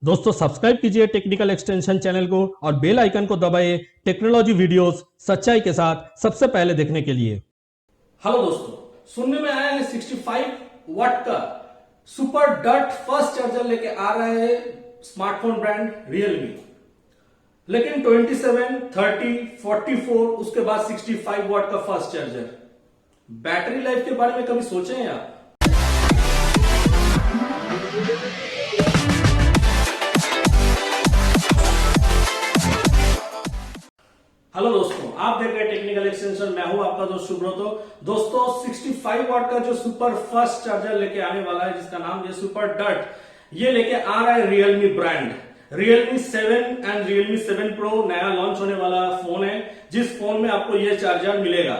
दोस्तों सब्सक्राइब कीजिए technical extension channel को और बेल आइकन को दबाइए टेक्नोलॉजी वीडियोस सच्चाई के साथ सबसे पहले देखने के लिए। हेलो दोस्तों, सुनने में आया है 65 वाट का सुपर डट फर्स्ट चार्जर लेके आ रहा है स्मार्टफोन ब्रांड रियलमी। लेकिन 27, 30, 44 उसके बाद 65 वाट का फास्ट चार्जर। बैटरी लाइफ के बारे में कभी सोचे हैं आप? हेलो दोस्तों, आप देख रहे हैं टेक्निकल एक्सटेंशन। मैं हूं आपका दोस्त सुब्रतो। दोस्तों 65 वाट का जो सुपर फास्ट चार्जर लेके आने वाला है, जिसका नाम है सुपर डट, ये लेके आ रहा है Realme brand. Realme 7 and Realme 7 pro नया लॉन्च होने वाला फोन है, जिस फोन में आपको ये चार्जर मिलेगा।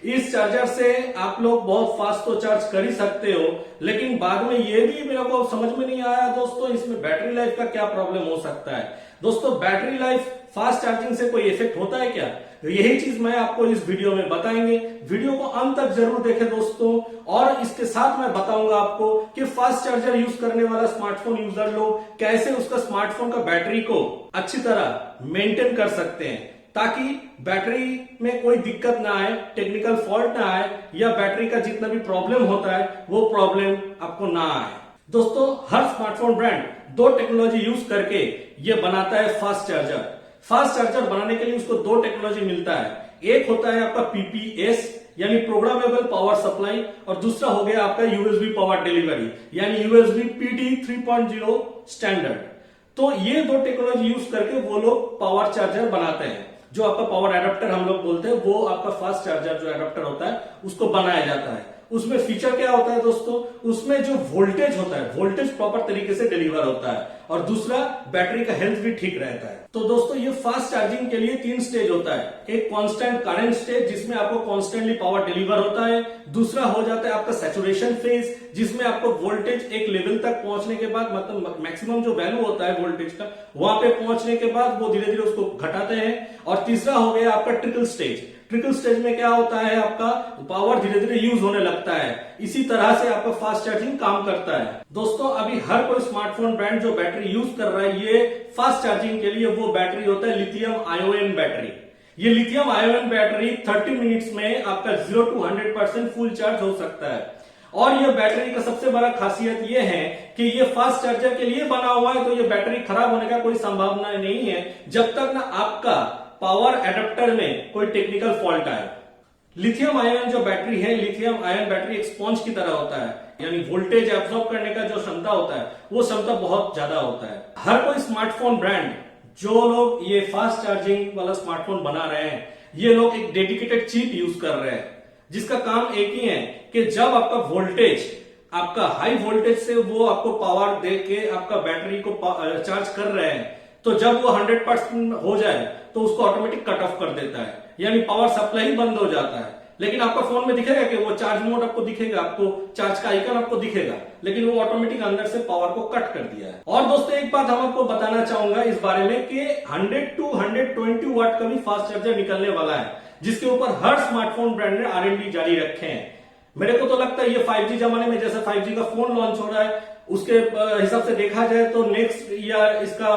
इस चार्जर से आप लोग बहुत फास्ट तो चार्ज कर ही सकते हो, लेकिन बाद में ये भी मेरे को समझ में नहीं आया दोस्तों, इसमें बैटरी लाइफ का क्या प्रॉब्लम हो सकता है। दोस्तों बैटरी लाइफ फास्ट चार्जिंग से कोई इफेक्ट होता है क्या? यही चीज मैं आपको इस वीडियो में बताएंगे। वीडियो को अंत तक जरूर देखें दोस्तों। और इसके साथ मैं बताऊंगा आपको कि फास्ट चार्जर यूज करने वाला स्मार्टफोन यूजर लोग कैसे उसका स्मार्टफोन का बैटरी को अच्छी तरह मेंटेन कर सकते हैं, ताकि बैटरी में कोई दिक्कत ना आए, टेक्निकल फॉल्ट ना आए, या बैटरी का जितना भी प्रॉब्लम होता है वो प्रॉब्लम आपको ना आए। दोस्तों हर स्मार्टफोन ब्रांड दो टेक्नोलॉजी यूज करके ये बनाता है फास्ट चार्जर। फास्ट चार्जर बनाने के लिए उसको दो टेक्नोलॉजी मिलता है। एक होता है आपका पीपीएस यानी प्रोग्रामेबल पावर सप्लाई, और दूसरा हो गया आपका यूएसबी पावर डिलीवरी यानी यूएसबी पीडी 3.0 स्टैंडर्ड। तो ये दो टेक्नोलॉजी यूज करके वो लोग पावर चार्जर बनाते हैं। जो आपका पावर एडाप्टर हम लोग बोलते हैं, वो आपका फास्ट चार्जर जो एडाप्टर होता है उसको बनाया जाता है। उसमें फीचर क्या होता है दोस्तों, उसमें जो वोल्टेज होता है, वोल्टेज प्रॉपर तरीके से डिलीवर होता है, और दूसरा बैटरी का हेल्थ भी ठीक रहता है। तो दोस्तों ये फास्ट चार्जिंग के लिए 3 स्टेज होता है। एक कांस्टेंट करंट स्टेज, जिसमें आपको कांस्टेंटली पावर डिलीवर होता है। दूसरा हो जाता है आपका सैचुरेशन फेज, जिसमें आपको वोल्टेज एक लेवल तक पहुंचने के बाद, मतलब मैक्सिमम जो वैल्यू होता है वोल्टेज का, वहां पे पहुंचने के बाद वो धीरे धीरे उसको घटाते हैं। और तीसरा हो गया आपका ट्रिकल स्टेज। ट्रिकल स्टेज में क्या होता है, आपका पावर धीरे धीरे यूज होने लगता है। इसी तरह से आपका फास्ट चार्जिंग काम करता है। दोस्तों अभी हर कोई स्मार्टफोन ब्रांड जो बैटरी यूज कर रहा है, ये फास्ट चार्जिंग के लिए वो बैटरी होता है लिथियम आयोन बैटरी। ये लिथियम आयोन बैटरी 30 मिनट्स में आपका 0 to 100% फुल चार्ज हो सकता है। और ये बैटरी का सबसे बड़ा खासियत ये है कि ये फास्ट चार्जर के लिए बना हुआ है, तो ये बैटरी खराब होने का कोई संभावना नहीं है, जब तक ना आपका पावर एडाप्टर में कोई टेक्निकल फॉल्ट आए। लिथियम आयन जो बैटरी है, लिथियम आयन बैटरी एक स्पॉन्ज की तरह होता है, यानी वोल्टेज एब्सॉर्ब करने का जो क्षमता होता है वो क्षमता बहुत ज्यादा होता है। हर कोई स्मार्टफोन ब्रांड, जो लोग ये फास्ट चार्जिंग वाला स्मार्टफोन बना रहे हैं, ये लोग एक डेडिकेटेड चिप यूज कर रहे हैं, जिसका काम एक ही है कि जब आपका वोल्टेज, आपका हाई वोल्टेज से वो आपको पावर दे के आपका बैटरी को चार्ज कर रहे हैं, तो जब वो 100% हो जाए तो उसको ऑटोमेटिक कट ऑफ कर देता है, यानी पावर सप्लाई बंद हो जाता है। लेकिन आपका फोन में दिखेगा कि वो चार्ज मोड आपको दिखेगा, आपको चार्ज का आइकन आपको दिखेगा, लेकिन वो ऑटोमेटिक अंदर से पावर को कट कर दिया है। और दोस्तों एक बात हम आपको बताना चाहूंगा इस बारे में कि 100 to 120 वाट का भी फास्ट चार्जर निकलने वाला है, जिसके ऊपर हर स्मार्टफोन ब्रांड ने R&D जारी रखे हैं। मेरे को तो लगता है ये 5G जमाने में जैसे 5G का फोन लॉन्च हो रहा है, उसके हिसाब से देखा जाए तो नेक्स्ट ईयर इसका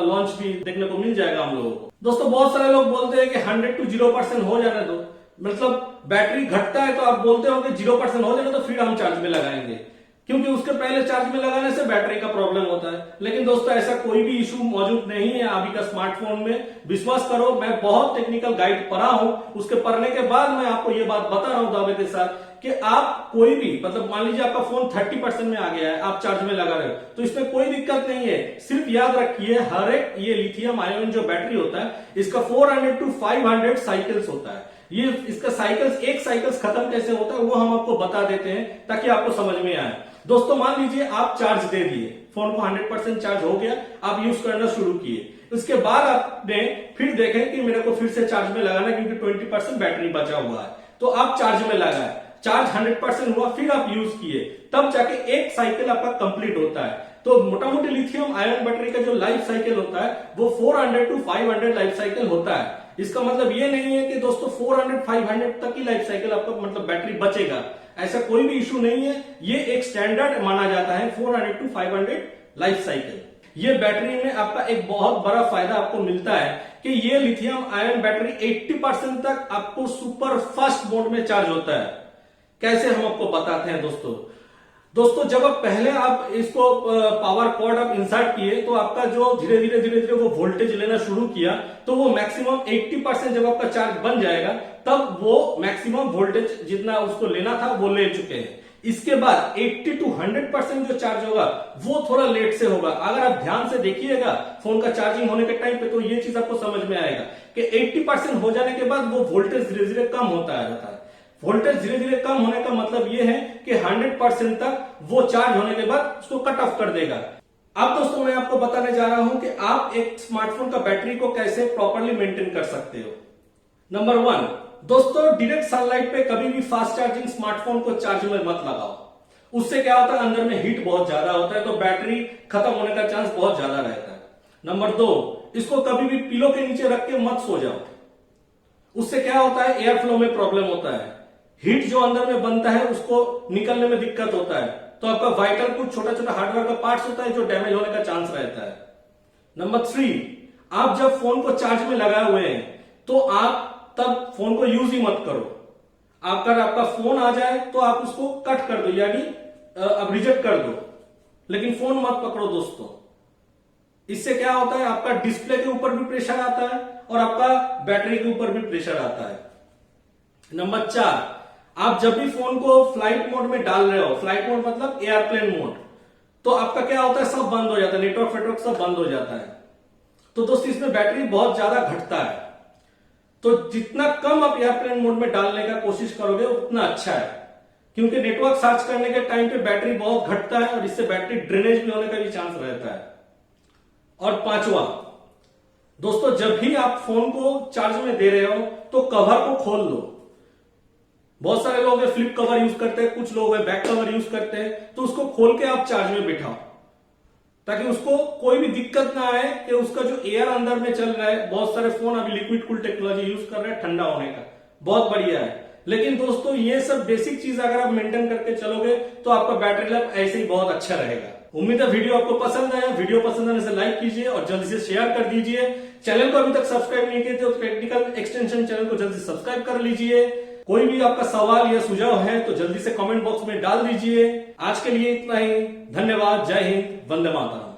लॉन्च भी देखने को मिल जाएगा हम लोगों को। दोस्तों बहुत सारे लोग बोलते हैं कि 100 to 0% हो जाने दो, मतलब बैटरी घटता है तो आप बोलते हो कि 0% हो जाने तो फिर हम चार्ज में लगाएंगे, क्योंकि उसके पहले चार्ज में लगाने से बैटरी का प्रॉब्लम होता है। लेकिन दोस्तों ऐसा कोई भी इशू मौजूद नहीं है अभी का स्मार्टफोन में। विश्वास करो, मैं बहुत टेक्निकल गाइड पढ़ा हूं, उसके पढ़ने के बाद मैं आपको ये बात बता रहा हूं दावे के साथ कि आप कोई भी, मतलब मान लीजिए आपका फोन 30% में आ गया है, आप चार्ज में लगा रहे हो, तो इसमें कोई दिक्कत नहीं है। सिर्फ याद रखिए, हर एक ये लिथियम आयन जो बैटरी होता है, इसका 400 to 500 साइकिल्स होता है। ये इसका साइकिल्स, एक साइकिल्स खत्म कैसे होता है वो हम आपको बता देते हैं, ताकि आपको समझ में आए। दोस्तों मान लीजिए आप चार्ज दे दिए, फोन को 100% चार्ज हो गया, आप यूज करना शुरू किए, उसके बाद आपने फिर देखें कि मेरे को फिर से चार्ज में लगाना, क्योंकि 20% बैटरी बचा हुआ है, तो आप चार्ज में लगाए, चार्ज 100% हुआ, फिर आप यूज किए, तब जाके एक साइकिल आपका कंप्लीट होता है। तो मोटा मोटी लिथियम आयन बैटरी का जो लाइफ साइकिल होता है वो 400 to 500 लाइफ साइकिल होता है। इसका मतलब ये नहीं है कि दोस्तों 400-500 तक ही लाइफ साइकिल आपका मतलब बैटरी बचेगा, ऐसा कोई भी इशू नहीं है। ये एक स्टैंडर्ड माना जाता है 400 to 500 लाइफ साइकिल। ये बैटरी में आपका एक बहुत बड़ा फायदा आपको मिलता है कि ये लिथियम आयन बैटरी 80% तक आपको सुपर फास्ट मोड में चार्ज होता है। कैसे हम आपको बताते हैं दोस्तों जब आप पहले आप इसको पावर कॉर्ड आप इंसर्ट किए तो आपका जो धीरे धीरे वो वोल्टेज लेना शुरू किया तो वो मैक्सिमम 80% जब आपका चार्ज बन जाएगा तब वो मैक्सिमम वोल्टेज जितना उसको लेना था वो ले चुके हैं। इसके बाद 80 to 100% जो चार्ज होगा वो थोड़ा लेट से होगा। अगर आप ध्यान से देखिएगा फोन का चार्जिंग होने के टाइम पे तो ये चीज आपको समझ में आएगा कि 80% हो जाने के बाद वो वोल्टेज धीरे धीरे कम होता जाता है। वोल्टेज धीरे धीरे कम होने का मतलब ये है कि 100% तक वो चार्ज होने के बाद उसको कट ऑफ कर देगा। अब दोस्तों मैं आपको बताने जा रहा हूं कि आप एक स्मार्टफोन का बैटरी को कैसे प्रॉपरली मेंटेन कर सकते हो। नंबर 1 दोस्तों डायरेक्ट सनलाइट पे कभी भी फास्ट चार्जिंग स्मार्टफोन को चार्ज में मत लगाओ। उससे क्या होता है अंदर में हीट बहुत ज्यादा होता है तो बैटरी खत्म होने का चांस बहुत ज्यादा रहता है। नंबर 2 इसको कभी भी पिलो के नीचे रख के मत सो जाओ। उससे क्या होता है एयर फ्लो में प्रॉब्लम होता है, हीट जो अंदर में बनता है उसको निकलने में दिक्कत होता है तो आपका वाइटल कुछ छोटा छोटा हार्डवेयर का पार्ट्स होता है जो डैमेज होने का चांस रहता है। नंबर 3 आप जब फोन को चार्ज में लगाए हुए हैं तो आप तब फोन को यूज ही मत करो। अगर आपका फोन आ जाए तो आप उसको कट कर दो यानी अब रिजेक्ट कर दो, लेकिन फोन मत पकड़ो दोस्तों। इससे क्या होता है आपका डिस्प्ले के ऊपर भी प्रेशर आता है और आपका बैटरी के ऊपर भी प्रेशर आता है। नंबर 4 आप जब भी फोन को फ्लाइट मोड में डाल रहे हो, फ्लाइट मोड मतलब एयरप्लेन मोड, तो आपका क्या होता है सब बंद हो जाता है, नेटवर्क फेटवर्क सब बंद हो जाता है। तो दोस्तों इसमें बैटरी बहुत ज्यादा घटता है तो जितना कम आप एयरप्लेन मोड में डालने का कोशिश करोगे उतना अच्छा है, क्योंकि नेटवर्क सर्च करने के टाइम पे बैटरी बहुत घटता है और इससे बैटरी ड्रेनेज भी होने का भी चांस रहता है। और 5वां दोस्तों जब भी आप फोन को चार्ज में दे रहे हो तो कवर को खोल लो। बहुत सारे लोग फ्लिप कवर यूज करते हैं, कुछ लोग बैक कवर यूज करते हैं, तो उसको खोल के आप चार्ज में बिठाओ ताकि उसको कोई भी दिक्कत ना आए कि उसका जो एयर अंदर में चल रहा है। बहुत सारे फोन अभी लिक्विड कूल टेक्नोलॉजी यूज कर रहे हैं ठंडा होने का, बहुत बढ़िया है। लेकिन दोस्तों ये सब बेसिक चीज अगर आप मेंटेन करके चलोगे तो आपका बैटरी लाइफ ऐसे ही बहुत अच्छा रहेगा। उम्मीद है वीडियो आपको पसंद आया। वीडियो पसंद आने से लाइक कीजिए और जल्दी से शेयर कर दीजिए। चैनल को अभी तक सब्सक्राइब नहीं किए तो टेक्निकल एक्सटेंशन चैनल को जल्दी सब्सक्राइब कर लीजिए। कोई भी आपका सवाल या सुझाव है तो जल्दी से कमेंट बॉक्स में डाल दीजिए। आज के लिए इतना ही, धन्यवाद, जय हिंद, वंदे मातरम।